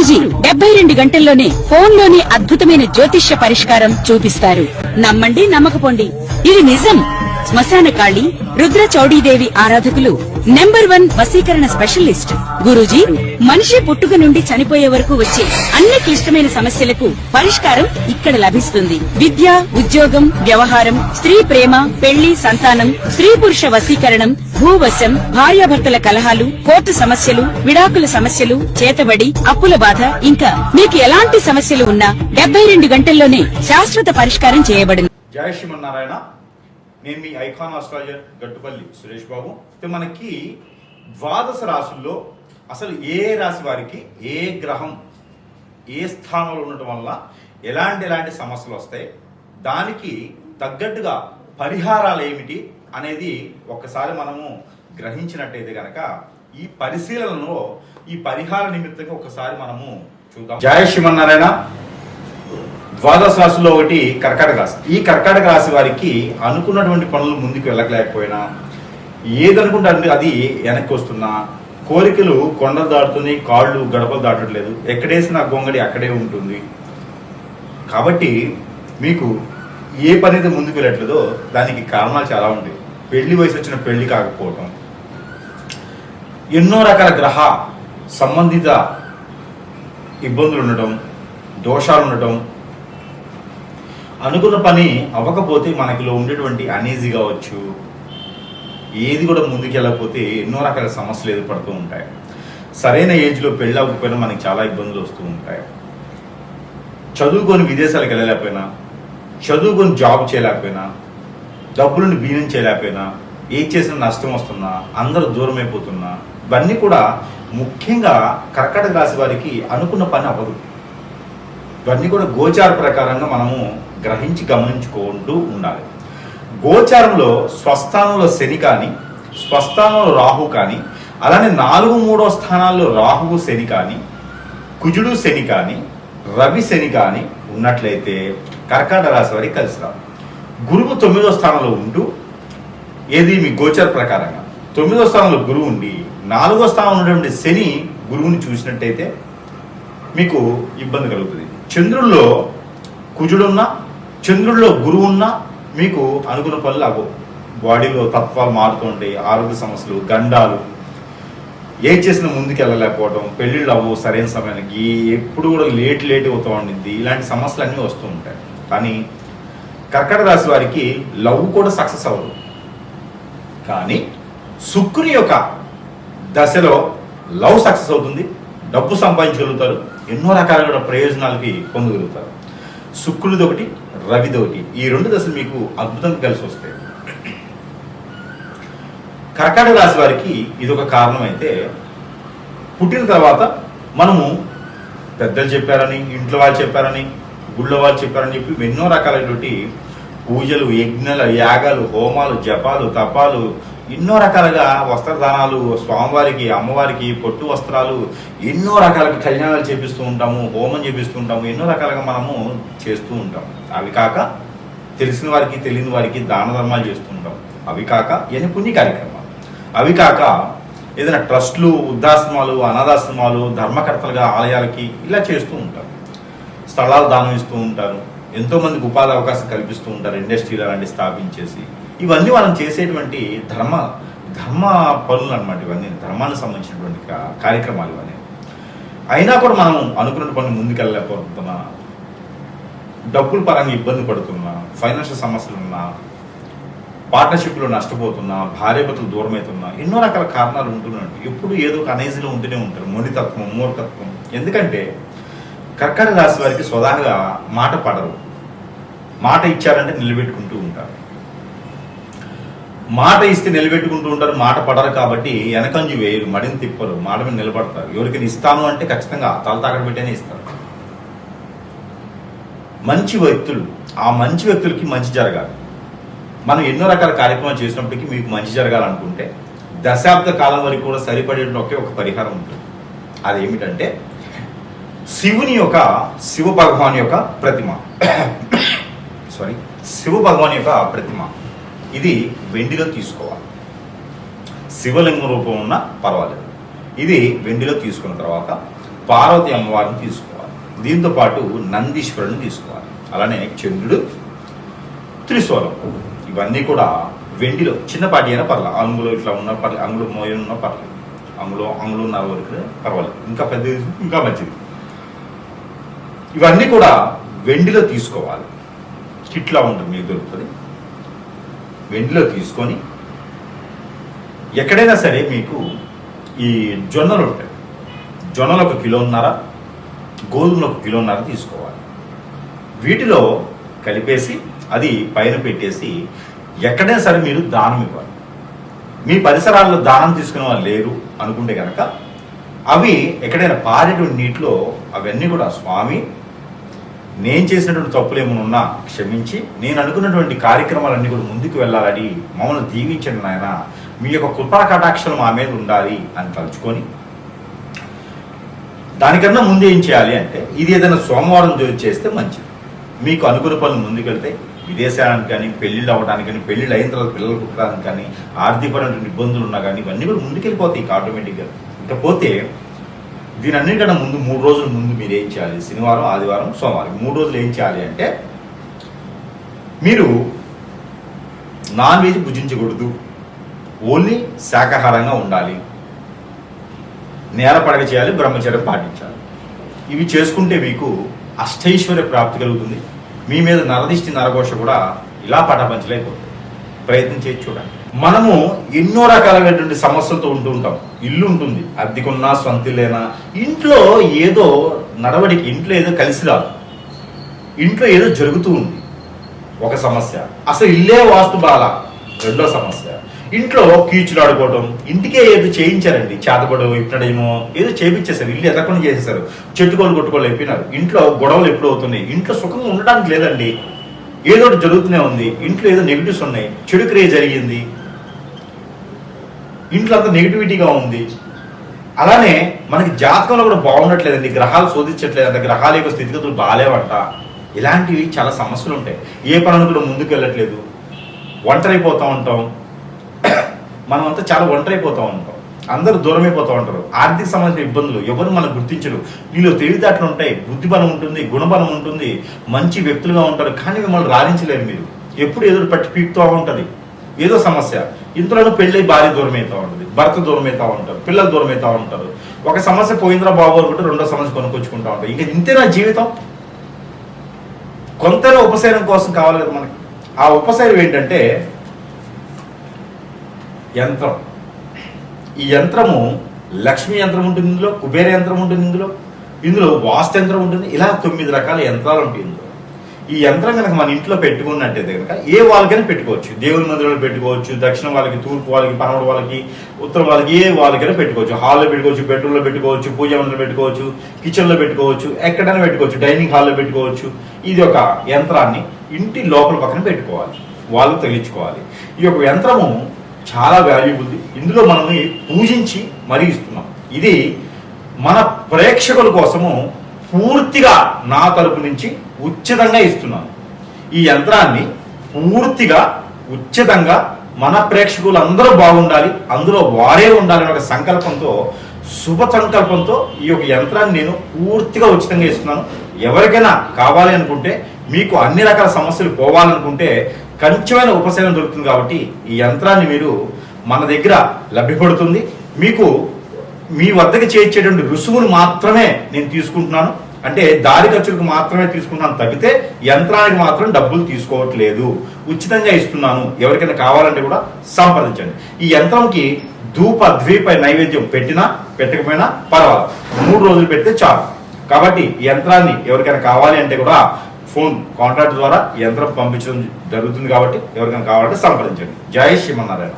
గురూజీ 72 గంటల్లోనే ఫోన్లోని అద్భుతమైన జ్యోతిష్య పరిష్కారం చూపిస్తారు. నమ్మండి, నమ్మకపోండి, ఇది నిజం. శ్మశాన కాళి రుద్ర చౌడీదేవి ఆరాధకులు నంబర్ 1 వశీకరణ స్పెషలిస్ట్. గురూజీ మనిషి పుట్టుక నుండి చనిపోయే వరకు వచ్చే అన్ని క్లిష్టమైన సమస్యలకు పరిష్కారం ఇక్కడ లభిస్తుంది. విద్య, ఉద్యోగం, వ్యవహారం, స్త్రీ ప్రేమ, పెళ్లి, సంతానం, స్త్రీ పురుష వశీకరణం, భూవశం, భార్యాభర్తల కలహాలు, కోర్టు సమస్యలు, విడాకుల సమస్యలు, చేతబడి, అప్పుల బాధ, ఇంకా మీకు ఎలాంటి సమస్యలు ఉన్నా 72 గంటల్లోనే శాశ్వత పరిష్కారం చేయబడును. జై శ్రీమన్నారాయణ. నేను మీ ఐకాన్ ఆస్ట్రాలజర్ గట్టుపల్లి సురేష్ బాబు. మనకి ద్వాదశ రాశుల్లో అసలు ఏ రాశి వారికి ఏ గ్రహం ఏ స్థానంలో ఉండటం వల్ల ఎలాంటి సమస్యలు వస్తాయి, దానికి తగ్గట్టుగా పరిహారాలు ఏమిటి అనేది ఒక్కసారి మనము గ్రహించినట్టయితే గనక ఈ పరిశీలనలో ఈ పరిహార నిమిత్తంగా ఒకసారి మనము చూద్దాం. జై శ్రీమన్నారాయణ. ద్వాదశ రాశిలో ఒకటి కర్కాటక రాశి. ఈ కర్కాటక రాశి వారికి అనుకున్నటువంటి పనులు ముందుకు వెళ్ళలేకపోయినా, ఏదనుకుంటే అది వెనక్కి వస్తున్నా, కోరికలు కొండలు దాటుతున్నాయి, కాళ్ళు గడపలు దాటట్లేదు, ఎక్కడేసిన గొంగడి అక్కడే ఉంటుంది. కాబట్టి మీకు ఏ పని అయితే ముందుకు వెళ్ళట్లేదో దానికి కారణాలు చాలా ఉంటాయి. పెళ్లి వయసు వచ్చిన పెళ్లి కాకపోవటం, ఎన్నో రకాల గ్రహ సంబంధిత ఇబ్బందులు ఉండటం, దోషాలు ఉండటం, అనుకున్న పని అవ్వకపోతే మనకిలో ఉండేటువంటి అనీజీ కావచ్చు, ఏది కూడా ముందుకెళ్ళకపోతే ఎన్నో రకాల సమస్యలు ఏర్పడుతూ ఉంటాయి. సరైన ఏజ్లో పెళ్ళి అవ్వకపోయినా మనకి చాలా ఇబ్బందులు వస్తూ ఉంటాయి. చదువుకొని విదేశాలకు వెళ్ళలేకపోయినా, చదువుకొని జాబ్ చేయలేకపోయినా, డబ్బులను బీనం చేయలేకపోయినా, ఏది చేసిన నష్టం వస్తున్నా, అందరూ దూరం అయిపోతున్నా, ఇవన్నీ కూడా ముఖ్యంగా కర్కాటక రాశి వారికి అనుకున్న పని అవ్వదు. ఇవన్నీ కూడా గోచార ప్రకారంగా మనము గ్రహించి గమనించుకుంటూ ఉండాలి. గోచారంలో స్వస్థానంలో శని కానీ, స్వస్థానంలో రాహు కానీ, అలానే 4-3 స్థానాల్లో రాహువు శని కానీ, కుజుడు శని కానీ, రవి శని కానీ ఉన్నట్లయితే కర్కాటక రాశి వారికి కలిసి రాదు. గురువు 9వ స్థానంలో ఉంటూ, ఏది మీ గోచార ప్రకారంగా 9వ స్థానంలో గురువు ఉండి 4వ స్థానంలో ఉన్నటువంటి శని గురువుని చూసినట్టయితే మీకు ఇబ్బంది కలుగుతుంది. చంద్రుల్లో కుజుడున్నా, చంద్రుల్లో గురువు ఉన్నా మీకు అనుకున్న పనులు అవ్వవు. బాడీలో తత్వాలు మారుతూ ఉంటాయి, ఆరోగ్య సమస్యలు, గండాలు, ఏం చేసినా ముందుకు వెళ్ళలేకపోవడం, పెళ్ళిళ్ళు అవ్వవు సరైన సమయానికి, ఎప్పుడు కూడా లేట్ అవుతూ ఉండిద్ది, ఇలాంటి సమస్యలు అన్నీ వస్తూ ఉంటాయి. కానీ కర్కాటక రాశి వారికి లవ్ కూడా సక్సెస్ అవ్వదు. కానీ శుక్రుని యొక్క దశలో లవ్ సక్సెస్ అవుతుంది, డబ్బు సంపాదించగలుగుతారు, ఎన్నో రకాల ప్రయోజనాలకి పొందగలుగుతారు. శుక్రుడిది ఒకటి, రవిది ఒకటి, ఈ 2 దశలు మీకు అద్భుతంగా కలిసి వస్తాయి. కర్కాటక రాశి వారికి ఇది ఒక కారణం అయితే, పుట్టిన తర్వాత మనము పెద్దలు చెప్పారని, ఇంట్లో వాళ్ళు చెప్పారని, గుళ్ళో వాళ్ళు చెప్పారని చెప్పి ఎన్నో రకాలైనటువంటి పూజలు, యజ్ఞాలు, యాగాలు, హోమాలు, జపాలు, తపాలు, ఎన్నో రకాలుగా వస్త్రదానాలు, స్వామివారికి, అమ్మవారికి పొట్టు వస్త్రాలు, ఎన్నో రకాలుగా కళ్యాణాలు చేపిస్తూ ఉంటాము, హోమం చేపిస్తూ ఉంటాము, ఎన్నో రకాలుగా మనము చేస్తూ ఉంటాము. అవి కాక తెలిసిన వారికి తెలియని వారికి దాన ధర్మాలు చేస్తూ ఉంటాం. అవి కాక ఎన్ని పుణ్య కార్యక్రమాలు, అవి కాక ఏదైనా ట్రస్టులు, వృద్ధాశ్రమాలు, అనాథాశ్రమాలు, ధర్మకర్తలుగా ఆలయాలకి ఇలా చేస్తూ ఉంటారు. స్థలాలు దానం ఇస్తూ ఉంటారు, ఎంతోమందికి ఉపాధి అవకాశం కల్పిస్తూ ఉంటారు, ఇండస్ట్రీలు అలాంటివి స్థాపించేసి. ఇవన్నీ మనం చేసేటువంటి ధర్మ పనులు అనమాట. ఇవన్నీ ధర్మానికి సంబంధించినటువంటి కార్యక్రమాలు ఇవన్నీ. అయినా కూడా మనం అనుకున్న పనులు ముందుకెళ్ళలేకపోతున్నా, డబ్బుల పరంగా ఇబ్బంది పడుతున్నా, ఫైనాన్షియల్ సమస్యలు ఉన్నా, పార్ట్నర్షిప్లో నష్టపోతున్నా, భార్యాభర్తలు దూరం అవుతున్నా, ఎన్నో రకాల కారణాలు ఉంటున్నాయి. ఎప్పుడు ఏదో ఒక అనైజీలో ఉంటూనే ఉంటారు. మొండితత్వం, మూర్ఖత్వం. ఎందుకంటే కర్కాటక రాశి వారికి స్వతహాగా మాట పడరు. మాట ఇచ్చారంటే నిలబెట్టుకుంటూ ఉంటారు. మాట ఇస్తే నిలబెట్టుకుంటూ ఉంటారు, మాట పడరు. కాబట్టి వెనకంజు వేయరు, మడిని తిప్పరు, మాట మీద నిలబడతారు. ఎవరికైనా ఇస్తాను అంటే ఖచ్చితంగా తల తాకడ పెట్టేనే ఇస్తారు. మంచి వ్యక్తులు, ఆ మంచి వ్యక్తులకి మంచి జరగాలి. మనం ఎన్నో రకాల కార్యక్రమాలు చేసినప్పటికీ మీకు మంచి జరగాలనుకుంటే దశాబ్ద కాలం వరకు కూడా సరిపడే ఒకే ఒక పరిహారం ఉంటుంది. అదేమిటంటే శివ భగవాన్ యొక్క ప్రతిమ. శివ భగవాన్ యొక్క ప్రతిమ ఇది వెండిలో తీసుకోవాలి. శివలింగం రూపం ఉన్న పర్వాలేదు. ఇది వెండిలో తీసుకున్న తర్వాత పార్వతి అమ్మవారిని తీసుకోవాలి. దీంతో పాటు నందీశ్వరుని తీసుకోవాలి. అలానే చంద్రుడు, త్రిశూలం, ఇవన్నీ కూడా వెండిలో చిన్నపాటి అయినా పర్లేదు, అంగులో ఇట్లా ఉన్న పర్లేదు, అంగుళం మోయ ఉన్న పర్లేదు, అంగుళం వరకు పర్వాలేదు, ఇంకా పెద్ద ఇంకా మంచిది. ఇవన్నీ కూడా వెండిలో తీసుకోవాలి. కిట్లా ఉంటుంది, మీకు దొరుకుతుంది. వెండిలో తీసుకొని ఎక్కడైనా సరే మీకు ఈ జొన్నలు ఉంటాయి, జొన్నలు 1 కిలోన్నర, గోధుమలు 1 కిలోన్నర తీసుకోవాలి. వీటిలో కలిపేసి అది పైన పెట్టేసి ఎక్కడైనా సరే మీరు దానం ఇవ్వాలి. మీ పరిసరాల్లో దానం తీసుకునే వాళ్ళు లేరు అనుకుంటే కనుక అవి ఎక్కడైనా పారేటువంటి నీటిలో అవన్నీ కూడా స్వామి, నేను చేసినటువంటి తప్పులు ఏమైనా ఉన్నా క్షమించి, నేను అనుకున్నటువంటి కార్యక్రమాలన్నీ కూడా ముందుకు వెళ్ళాలని మమ్మల్ని దీవించండి నాయన, మీ యొక్క కృపా కటాక్షలు మా మీద ఉండాలి అని తలుచుకొని, దానికన్నా ముందు ఏం చేయాలి అంటే ఇది ఏదైనా సోమవారం రోజు చేస్తే మంచిది. మీకు అనుకున్న పనులు ముందుకెళ్తాయి. విదేశానికి కానీ, పెళ్ళిళ్ళు అవ్వడానికి కానీ, పెళ్ళిళ్ళు అయిన తర్వాత పిల్లలు పుట్టడానికి కానీ, ఆర్థికపరమైన ఇబ్బందులు ఉన్నా కానీ ఇవన్నీ కూడా ముందుకెళ్ళిపోతాయి ఆటోమేటిక్గా. ఇకపోతే దీని అన్నిటికన్నా ముందు 3 రోజుల ముందు మీరు ఏం చేయాలి? శనివారం, ఆదివారం, సోమవారం 3 రోజులు ఏం చేయాలి అంటే మీరు నాన్ వెజ్ భుజించకూడదు, ఓన్లీ శాకాహారంగా ఉండాలి, నేల పడక చేయాలి, బ్రహ్మచర్యం పాటించాలి. ఇవి చేసుకుంటే మీకు అష్టైశ్వర్య ప్రాప్తి కలుగుతుంది. మీ మీద నరదిష్టి నరఘోష కూడా ఇలా పటాపంచలైపోతుంది. ప్రయత్నం చేసి చూడండి. మనము ఎన్నో రకాలైనటువంటి సమస్యలతో ఉంటూ ఉంటాం. ఇల్లు ఉంటుంది, అద్దెకున్నా సొంత ఇల్లేనా, ఇంట్లో ఏదో నడవడికి, ఇంట్లో ఏదో కలిసి రాదు, ఇంట్లో ఏదో జరుగుతూ ఉంది, ఒక సమస్య. అసలు ఇల్లే వాస్తు బాల, రెండో సమస్య. ఇంట్లో కీచులు ఆడుకోవడం, ఇంటికే ఏదో చేయించారండి, చేతపడవు ఇప్పుడేమో ఏదో చేయించేశారు, ఇల్లు ఎదకుండా చేసేసారు, చెట్టుకోలు కొట్టుకోలు అయిపోయినారు, ఇంట్లో గొడవలు ఎప్పుడు అవుతున్నాయి, ఇంట్లో సుఖంగా ఉండడానికి లేదండి, ఏదో ఒకటి జరుగుతూనే ఉంది, ఇంట్లో ఏదో నెగిటివ్స్ ఉన్నాయి, చెడు క్రియ జరిగింది, ఇంట్లో అంతా నెగిటివిటీగా ఉంది. అలానే మనకి జాతకంలో కూడా బాగుండట్లేదండి, గ్రహాలు శోధించట్లేదు, అంత గ్రహాల యొక్క స్థితిగతులు బాగాలేవంట. ఇలాంటివి చాలా సమస్యలు ఉంటాయి. ఏ పనులు కూడా ముందుకు వెళ్ళట్లేదు, ఒంటరైపోతూ ఉంటాం, మనమంతా చాలా ఒంటరైపోతూ ఉంటాం, అందరూ దూరమైపోతూ ఉంటారు. ఆర్థిక సంబంధించిన ఇబ్బందులు, ఎవరు మనం గుర్తించరు. వీళ్ళు తెలివితేటలు ఉంటాయి, బుద్ధిబలం ఉంటుంది, గుణబలం ఉంటుంది, మంచి వ్యక్తులుగా ఉంటారు, కానీ మిమ్మల్ని రాణించలేరు. మీరు ఎప్పుడు ఏదో పట్టి పీకుతూ ఉంటుంది, ఏదో సమస్య. ఇంతలోనూ పెళ్ళి భార్య దూరం అవుతూ ఉంటుంది, భర్త దూరం అవుతూ ఉంటారు, పిల్లలు దూరం అవుతూ ఉంటారు. ఒక సమస్య పోయిందిరా బాబు అనుకుంటే రెండో సమస్య కొనుక్కొచ్చుకుంటూ ఉంటారు. ఇంకా ఇంతేనా జీవితం? కొంతైనా ఉపశమనం కోసం కావాలి కదా మనకి. ఆ ఉపశమనం ఏంటంటే యంత్రం. ఈ యంత్రము లక్ష్మీ యంత్రం ఉంటుంది ఇందులో, కుబేర యంత్రం ఉంటుంది ఇందులో వాస్తు యంత్రం ఉంటుంది. ఇలా 9 రకాల యంత్రాలు ఉంటాయి ఇందులో. ఈ యంత్రం కనుక మన ఇంట్లో పెట్టుకున్నట్టయితే కనుక ఏ వాళ్ళకైనా పెట్టుకోవచ్చు. దేవుని మందిరంలో పెట్టుకోవచ్చు, దక్షిణ వాళ్ళకి, తూర్పు వాళ్ళకి, పడమర వాళ్ళకి, ఉత్తరం వాళ్ళకి, ఏ వాళ్ళకైనా పెట్టుకోవచ్చు. హాల్లో పెట్టుకోవచ్చు, బెడ్రూమ్లో పెట్టుకోవచ్చు, పూజా మందిరంలో పెట్టుకోవచ్చు, కిచెన్లో పెట్టుకోవచ్చు, ఎక్కడైనా పెట్టుకోవచ్చు, డైనింగ్ హాల్లో పెట్టుకోవచ్చు. ఇది ఒక యంత్రాన్ని ఇంటి లోపల పక్కన పెట్టుకోవాలి, వాళ్ళు తగిలించుకోవాలి. ఈ యొక్క యంత్రము చాలా వాల్యుబుల్. ఇందులో మనం పూజించి మరీ ఇస్తున్నాం. ఇది మన ప్రేక్షకుల కోసము పూర్తిగా నా తరపు నుంచి ఉచితంగా ఇస్తున్నాను. ఈ యంత్రాన్ని పూర్తిగా ఉచితంగా మన ప్రేక్షకులందరూ బాగుండాలి, అందులో వారే ఉండాలని ఒక సంకల్పంతో, శుభ సంకల్పంతో ఈ యొక్క యంత్రాన్ని నేను పూర్తిగా ఉచితంగా ఇస్తున్నాను. ఎవరికైనా కావాలి అనుకుంటే, మీకు అన్ని రకాల సమస్యలు పోవాలనుకుంటే కొంచెమైన ఉపశమనం దొరుకుతుంది. కాబట్టి ఈ యంత్రాన్ని మీరు మన దగ్గర లభ్యపడుతుంది. మీకు మీ వద్దకు చేర్చేటువంటి రుసుమును మాత్రమే నేను తీసుకుంటున్నాను, అంటే దారి ఖర్చులకు మాత్రమే తీసుకుంటున్నాను తప్పితే యంత్రానికి మాత్రం డబ్బులు తీసుకోవట్లేదు, ఉచితంగా ఇస్తున్నాను. ఎవరికైనా కావాలంటే కూడా సంప్రదించండి. ఈ యంత్రంకి ధూప ద్వీప నైవేద్యం పెట్టినా పెట్టకపోయినా పర్వాలేదు, 3 రోజులు పెడితే చాలు. కాబట్టి ఈ యంత్రాన్ని ఎవరికైనా కావాలి అంటే కూడా ఫోన్ కాంటాక్ట్ ద్వారా యంత్రం పంపించడం జరుగుతుంది. కాబట్టి ఎవరికైనా కావాలంటే సంప్రదించండి. జై శ్రీమన్నారాయణ.